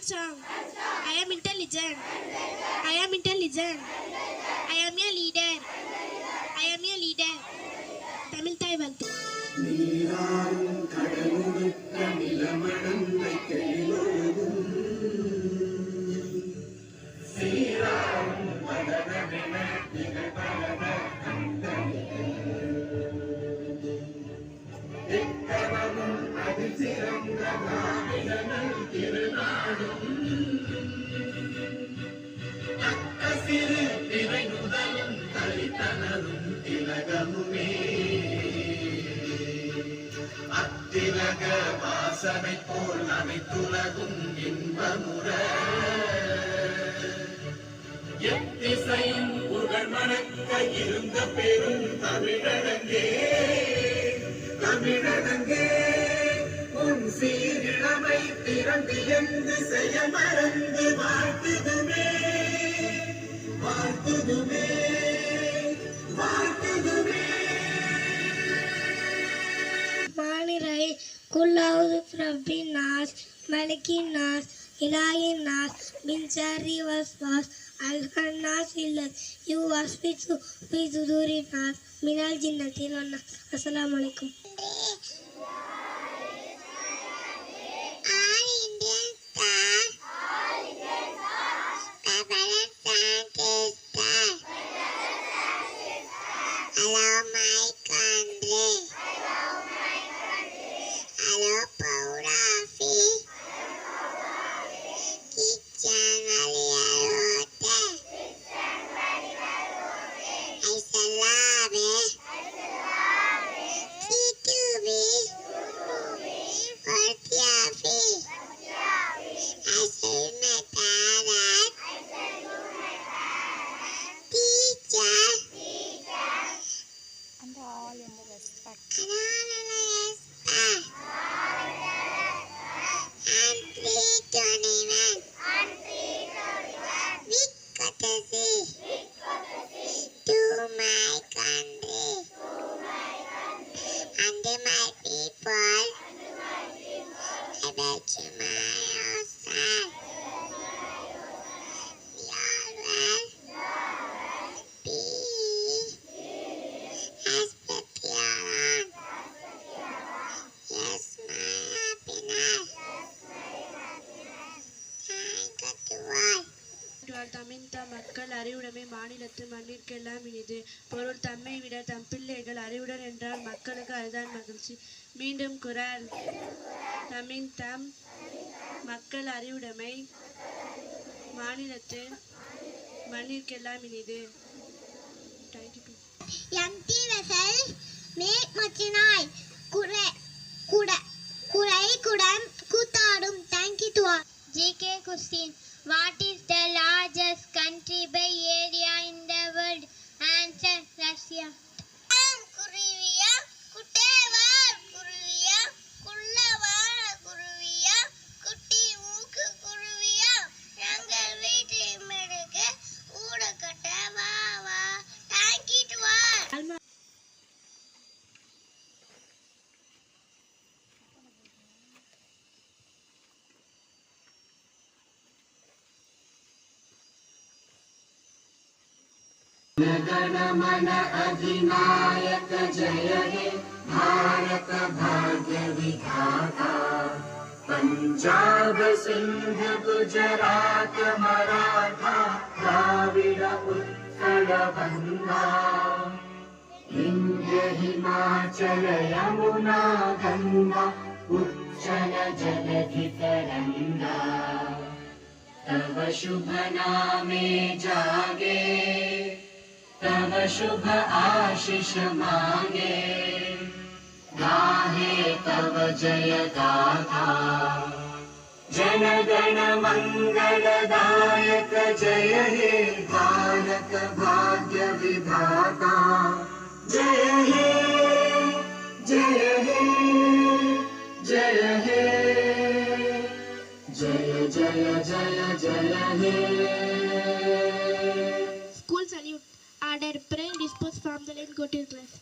strong. I am intelligent. I am intelligent. I am a leader. I am a leader. Tamil Thai Valtu. நீராறும் கடலுடுத்த நிலமடந்தை கையிலொழுகும் சீராறும் மதனமென நிகழ்பலன எக்கணமும் அதில் சிறந்த மாநிலங்கள் திருநாடும் அக்கசிறு திரை முதலும் தலித்தனரும் திலகமுமே அத்திலக வாசனை போல் அனைத்துலகும் இன்பமுற எத்திசையும் புகழ் மணக்க இருந்த பெரும் தமிழடங்கே தமிழடங்கே உன் சீரிழமை திறந்து எந்து செய்ய மறந்து வாழ்த்துதுமே வாழ்த்துதுமே வாழ்த்துதுமே कुल औज़ बिरब्बि नास मलिकि नास इलाहि नास मिन शर्रि वस्वास अल-खन्नास अल्लज़ी युवस्विसु फी सुदूरि नास मिनल जिन्नति वन नास। अस्सलामु अलैकुम। தமிழ்த்த மக்கள் அறிவுடைமை மாநிலத்து மண்ணிற்கெல்லாம் இனிது. பொருள் தம்மை விட தம் பிள்ளைகள் அறிவுடன் என்றால் மக்களுக்கு அதுதான் மகிழ்ச்சி. மீண்டும் குரல். தமிழ்த்தம் மக்கள் அறிவுடைமை மாநிலத்து மண்ணிற்கெல்லாம் இனிது. GK question. What is the largest country by area in the world? Answer: Russia. குருவியா குட்டேவார் குருவியா குள்ளவார குருவியா குட்டி மூக்கு குருவியா எங்கள் வீட்டு மெடுக்கு ஊட கட்ட வா வா தாங்கிட்டு வா. गणमन अधिनायक जय हे भारत भाग्य विधाता पंजाब सिंध गुजरात मराठा द्राविड़ उत्कल गंगा विंध्य हिमाचल यमुना गंगा उच्चल जलधि तरंगा तव शुभ नामे जागे तव शुभ आशीष मांगे गाहे तव जय गाथा जन गण मंगलदायक जय हे भारत भाग्य विधाता जय हे जय हे जय हे जय जय जय जय हे. School salute. Order, pray, dispose from the line, go to class.